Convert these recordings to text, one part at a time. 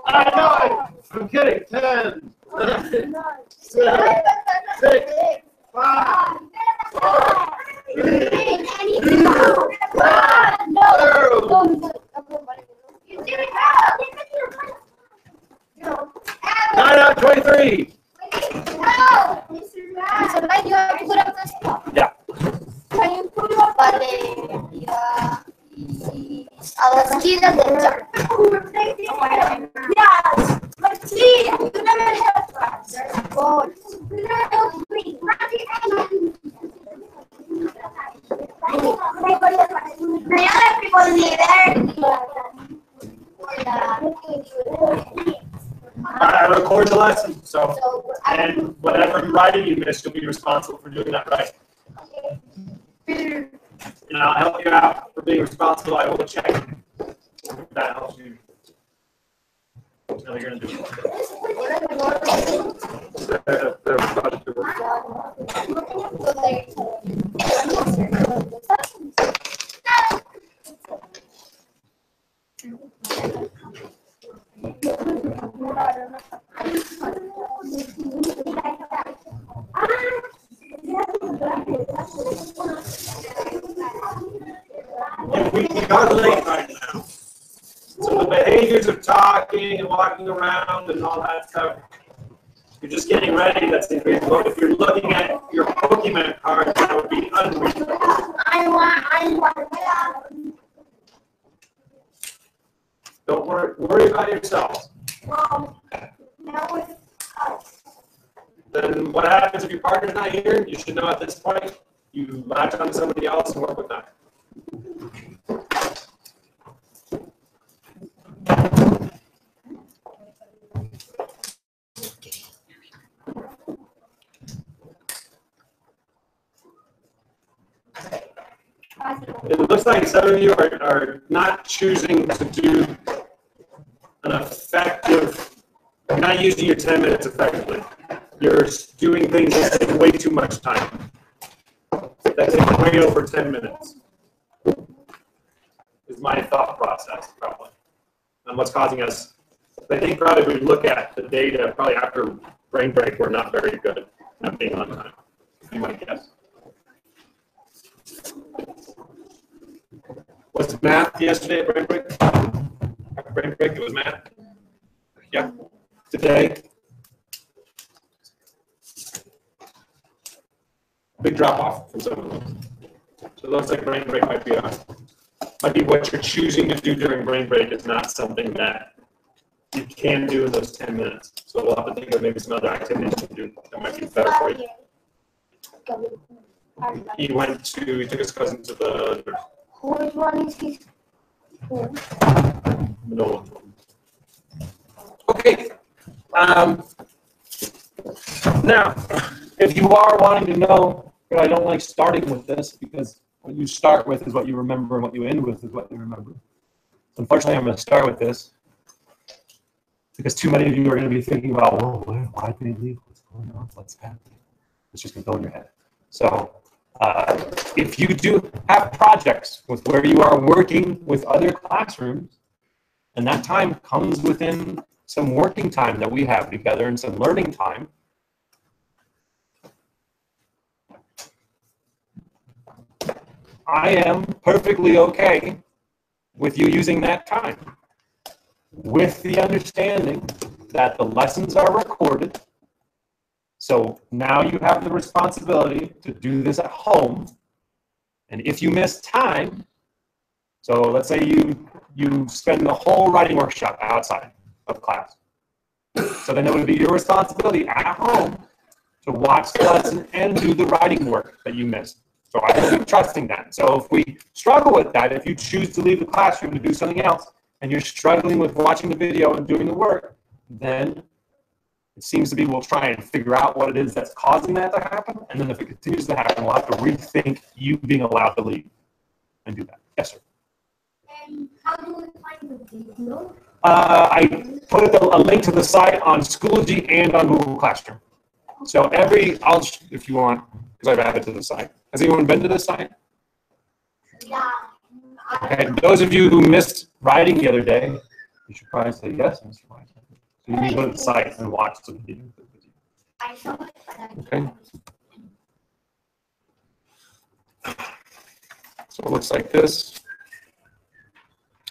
I know it. I'm kidding. 10, 9, 7, 6, 5, 4, 3, 2, 1. No. 9 out of 23. Yeah. A la esquina derecha. Yes, but see, you never have class. People need I record the lesson, so and whatever writing you missed, you'll be responsible for doing that right. And I'll help you out for being responsible. I will check. If that helps you. How you're gonna do it. We are late right now. So the behaviors of talking and walking around and all that stuff, you're just getting ready. That's if you're looking at your Pokemon cards, that would be unreasonable. Don't worry about yourselves. Then what happens if your partner's not here? You should know at this point, you latch on to somebody else and work with that. It looks like some of you are not choosing to do an effective, you're not using your 10 minutes effectively. You're doing things that take way too much time. That take way over 10 minutes. Is my thought process, probably. And what's causing us, I think probably if we look at the data, probably after brain break, we're not very good at being on time. You might guess. Was it math yesterday at brain break? After brain break, it was math? Yeah. Today? Big drop off from some of them. So it looks like brain break might be what you're choosing to do during brain break is not something that you can do in those 10 minutes. So we'll have to think of maybe some other activities to do that might be better for you. He took his cousin to the Which one is his? middle. Okay. Now, if you are wanting to know, I don't like starting with this because what you start with is what you remember and what you end with is what you remember. Unfortunately, I'm going to start with this because too many of you are going to be thinking about, well, why did they leave? What's going on? What's happening? It's just going to go in your head. So if you do have projects with where you are working with other classrooms, and that time comes within some working time that we have together and some learning time, I am perfectly okay with you using that time with the understanding that the lessons are recorded. So now you have the responsibility to do this at home. And if you miss time, so let's say you spend the whole writing workshop outside of class. So then it would be your responsibility at home to watch the lesson and do the writing work that you missed. So I keep trusting that. So if we struggle with that, if you choose to leave the classroom to do something else, and you're struggling with watching the video and doing the work, then it seems to be we'll try and figure out what it is that's causing that to happen. And then if it continues to happen, we'll have to rethink you being allowed to leave and do that. Yes, sir. And how do we find the video? I put a link to the site on Schoology and on Google Classroom. So if you want, because I've added to the site. Has anyone been to this site? Yeah. Okay, those of you who missed writing the other day, you should probably say yes, Mr. White. So you can go to the site and watch the video. I saw it, but I Okay. So it looks like this.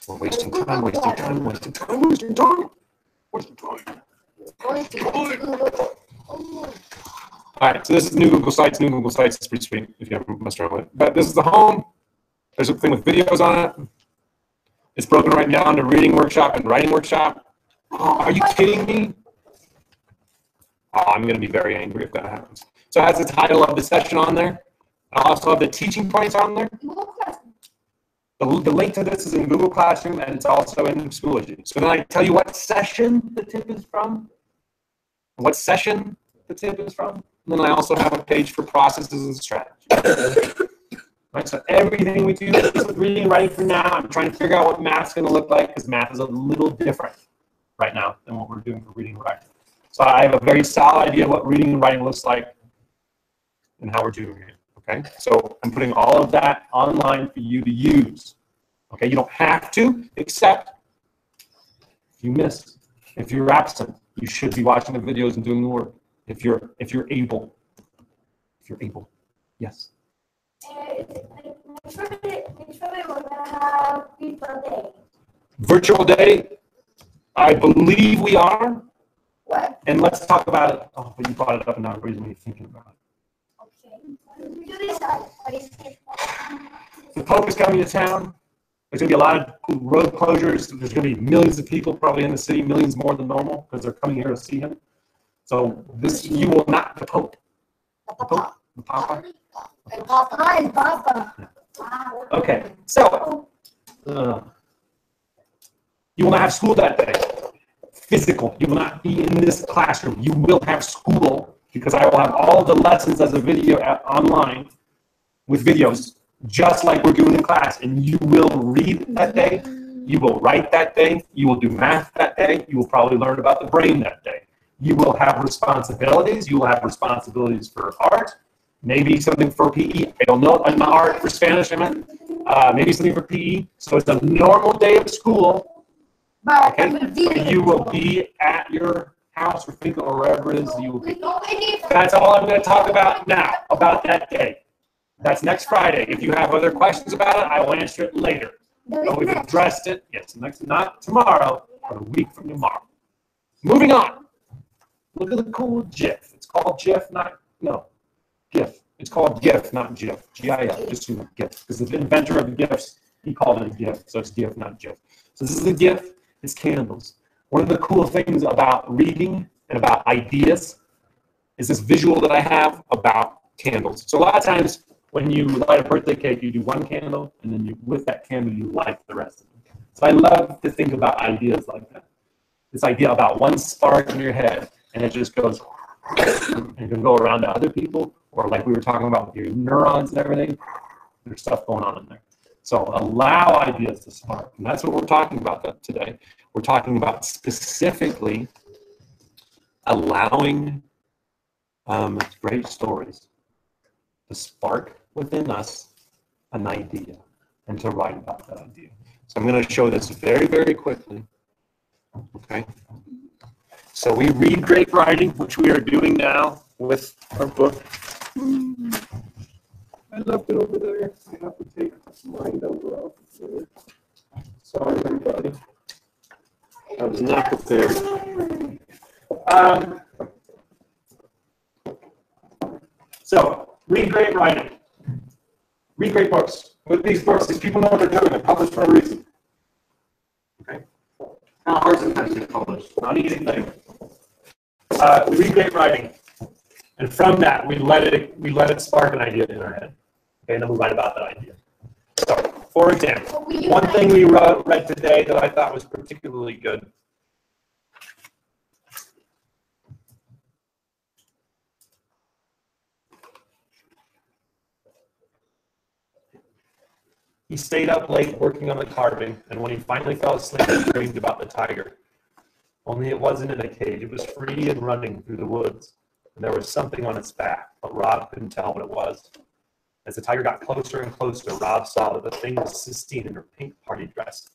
We're wasting time, wasting time, wasting time, wasting time, wasting time. All right, so this is new Google Sites. New Google Sites is pretty sweet if you haven't messed around with it. But this is the home. There's a thing with videos on it. It's broken right down to reading workshop and writing workshop. Oh, are you kidding me? Oh, I'm going to be very angry if that happens. So it has the title of the session on there. I also have the teaching points on there. The link to this is in Google Classroom, and it's also in Schoology. So then I tell you what session the tip is from, what session the tip is from, and then I also have a page for processes and strategies. Right, so everything we do is with reading and writing for now. I'm trying to figure out what math's going to look like, because math is a little different right now than what we're doing for reading and writing. So I have a very solid idea of what reading and writing looks like and how we're doing it. Okay, so I'm putting all of that online for you to use. Okay, you don't have to, except if you miss, if you're absent, you should be watching the videos and doing the work. If you're able, yes. Virtual day, I believe we are. What? And let's talk about it. Oh, but you brought it up and now everybody's really thinking about it. Okay. The Pope is coming to town. There's going to be a lot of road closures. There's going to be millions of people probably in the city, millions more than normal, because they're coming here to see him. So this, you will not, the Pope. The Pope? The Papa? Papa. Okay, so you will not have school that day. Physical. You will not be in this classroom. You will have school because I will have all the lessons as a video online with videos, just like we're doing in class. And you will read that day. You will write that day. You will do math that day. You will probably learn about the brain that day. You will have responsibilities. You will have responsibilities for art. Maybe something for PE. I don't know. I'm art for Spanish, I meant. Maybe something for PE. So it's a normal day of school. Okay? But you will be at your house or think or wherever it is you will be. That's all I'm going to talk about now, about that day. That's next Friday. If you have other questions about it, I will answer it later. But we've addressed it. Yes, next, not tomorrow, but a week from tomorrow. Moving on. Look at the cool GIF. It's called GIF, not, no, GIF. It's called GIF, not GIF. GIF, just so GIF. Because the inventor of the GIFs, he called it a GIF. So it's GIF, not GIF. So this is a GIF. It's candles. One of the cool things about reading and about ideas is this visual that I have about candles. So a lot of times when you light a birthday cake, you do one candle, and then with that candle, you light the rest of them. So I love to think about ideas like that. This idea about one spark in your head, and it just goes, and you can go around to other people, or like we were talking about with your neurons and everything, there's stuff going on in there. So allow ideas to spark, and that's what we're talking about today. We're talking about specifically allowing great stories to spark within us an idea and to write about that idea. So I'm going to show this very, very quickly. Okay. So we read great writing, which we are doing now with our book. I left it over there. I have to take mine over off there. Sorry, everybody. I was not prepared. So, read great writing. Read great books. With these books, these people know what they're doing. They're published for a reason. Okay? Not hard sometimes to get published. Not an easy thing. We read great writing. And from that, we let it spark an idea in our head. Okay, and then we write about that idea. So, for example, one thing we read today that I thought was particularly good. He stayed up late working on the carving, and when he finally fell asleep, he dreamed about the tiger. Only it wasn't in a cage. It was free and running through the woods, and there was something on its back, but Rob couldn't tell what it was. As the tiger got closer and closer, Rob saw that the thing was Sistine in her pink party dress.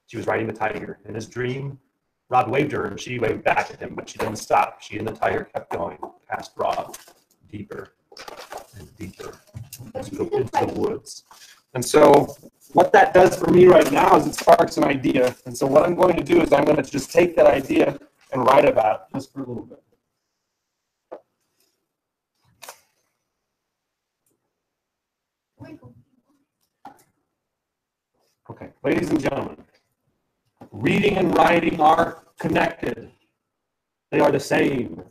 She was riding the tiger. In his dream, Rod waved her, and she waved back at him, but she didn't stop. She and the tiger kept going past Rod, deeper and deeper into the woods. And so what that does for me right now is it sparks an idea. And so what I'm going to do is I'm going to just take that idea and write about it just for a little bit. Okay, ladies and gentlemen, reading and writing are connected. They are the same.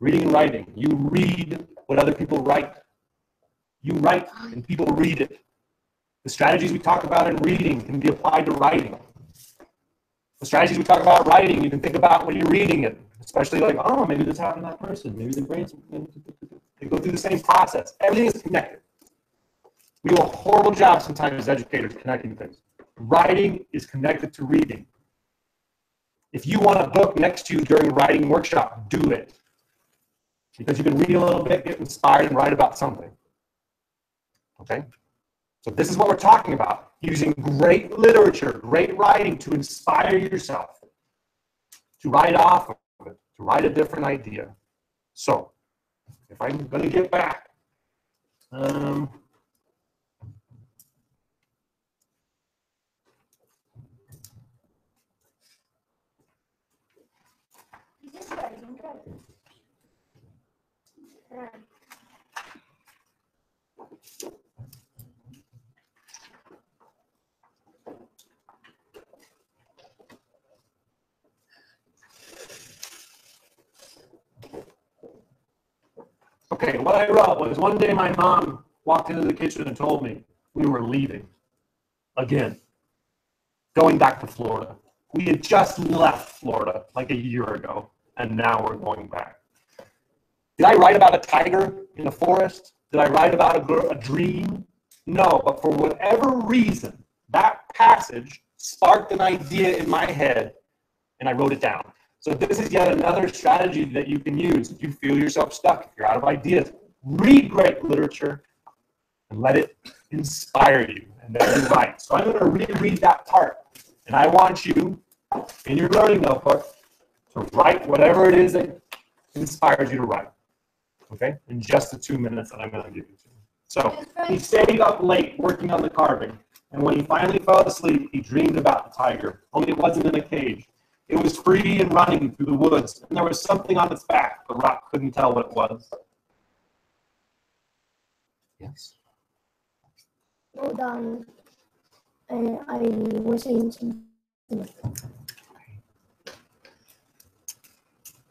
Reading and writing. You read what other people write. You write and people read it. The strategies we talk about in reading can be applied to writing. The strategies we talk about writing, you can think about when you're reading it, especially like, oh, maybe this happened to that person. Maybe their brains, they go through the same process. Everything is connected. We do a horrible job sometimes as educators connecting things. Writing is connected to reading. If you want a book next to you during a writing workshop, do it. Because you can read a little bit, get inspired, and write about something. Okay? So this is what we're talking about. Using great literature, great writing to inspire yourself. To write off of it, to write a different idea. So, if I'm going to get back, okay, what I wrote was one day my mom walked into the kitchen and told me we were leaving. Again, going back to Florida. We had just left Florida like a year ago, and now we're going back. Did I write about a tiger in a forest? Did I write about a dream? No, but for whatever reason, that passage sparked an idea in my head, and I wrote it down. So this is yet another strategy that you can use if you feel yourself stuck, if you're out of ideas. Read great literature and let it inspire you, and then you write. So I'm going to reread that part, and I want you, in your learning notebook, to write whatever it is that inspires you to write, okay, in just the 2 minutes that I'm going to give you. So he stayed up late working on the carving, and when he finally fell asleep, he dreamed about the tiger, only it wasn't in a cage. It was free and running through the woods, and there was something on its back, but Rock couldn't tell what it was. Yes? Hold on. I was saying something.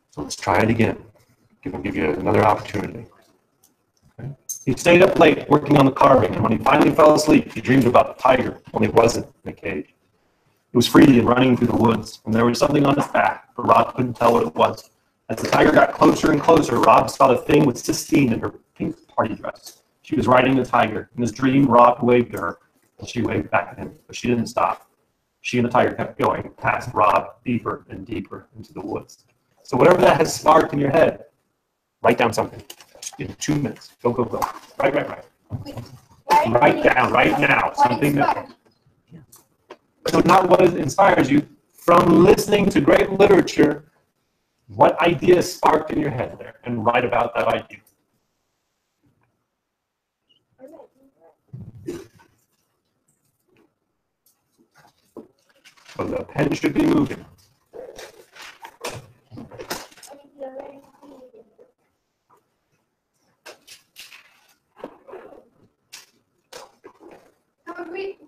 So let's try it again. I'll give you another opportunity. Okay. He stayed up late working on the carving, and when he finally fell asleep, he dreamed about the tiger, only it wasn't in a cage. It was free and running through the woods, and there was something on its back, but Rob couldn't tell what it was. As the tiger got closer and closer, Rob saw the thing with Sistine in her pink party dress. She was riding the tiger. In his dream, Rob waved to her, and she waved back at him, but she didn't stop. She and the tiger kept going, past Rob, deeper and deeper into the woods. So whatever that has sparked in your head, write down something. In 2 minutes. Go, go, go. Write. Write down right now something that... So not what inspires you, from listening to great literature, what ideas sparked in your head there, and write about that idea. So the pen should be moving.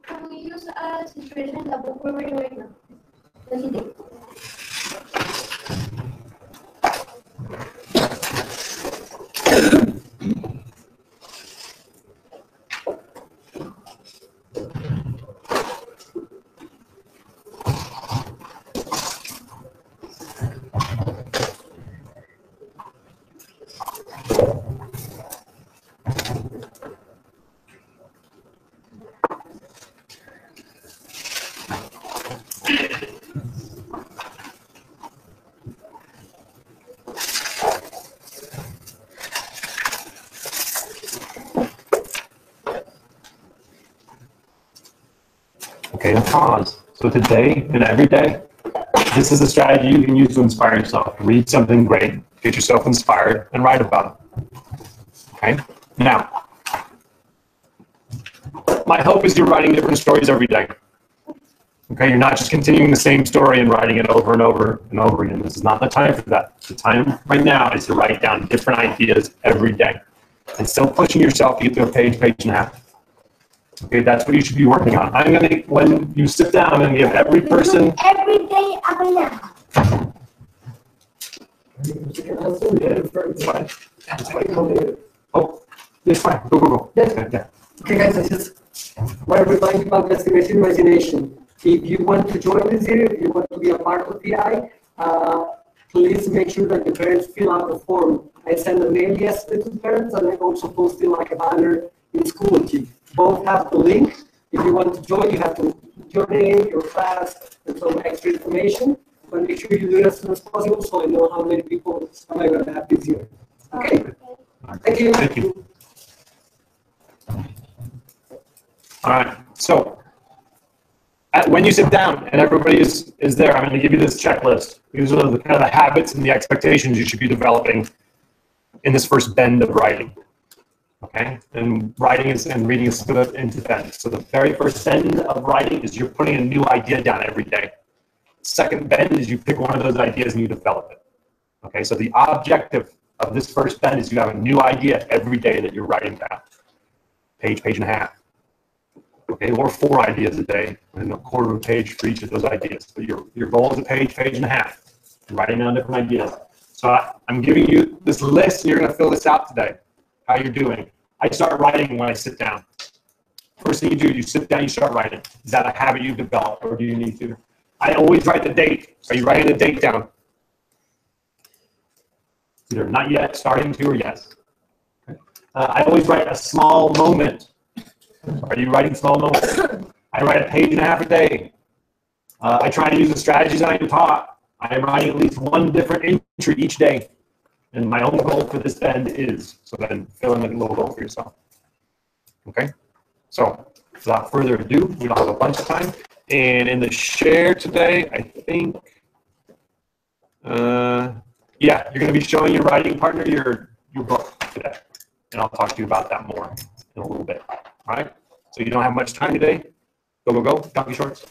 Can we use a situation in the book we're reading right now? Yes, you do. Okay, and pause. So today and every day, This is a strategy you can use to inspire yourself. Read something great, get yourself inspired, and write about it. Okay? Now, my hope is you're writing different stories every day. Okay, you're not just continuing the same story and writing it over and over and over again. This is not the time for that. The time right now is to write down different ideas every day. And still pushing yourself to get to a page, page and a half. Okay, that's what you should be working on. I'm gonna, when you sit down, I'm gonna give every person. Every day, every now. It's fine. It's fine. Oh, it's fine. Go, go, go. Yeah. Okay, guys, this is what we're talking about estimation imagination. If you want to join this area, if you want to be a part of PI, please make sure that the parents fill out the form. I send a mail yesterday to the parents, and I also posted like a banner in school. Both have the link. If you want to join, you have to your name, your class, and some extra information. But make sure you do it as soon as possible, so I know how many people am I going to have this year. Okay. Thank you. Thank you. All right. So, when you sit down and everybody is there, I'm going to give you this checklist. These are the kind of the habits and the expectations you should be developing in this first bend of writing. Okay? And writing is and reading is split into bends. So the very first bend of writing is you're putting a new idea down every day. Second bend is you pick one of those ideas and you develop it. Okay? So the objective of this first bend is you have a new idea every day that you're writing down. Page, page and a half. Okay, or 4 ideas a day, and a quarter of a page for each of those ideas. But your goal is a page, page and a half. You're writing down different ideas. So I'm giving you this list, and you're going to fill this out today. How you're doing. I start writing when I sit down. First thing you do, you sit down, you start writing. Is that a habit you've developed, or do you need to? I always write the date. Are you writing the date down? Either not yet, starting to, or yes. Okay. I always write a small moment. Are you writing small moments? I write a page and a half a day. I try to use the strategies I am taught. I am writing at least one different entry each day. And my own goal for this bend is, so then fill in a little goal for yourself. Okay? So, without further ado, we don't have a bunch of time. And in the share today, I think, yeah, you're going to be showing your writing partner your book today. And I'll talk to you about that more in a little bit. All right? So you don't have much time today. Go, go, go. Donkey shorts.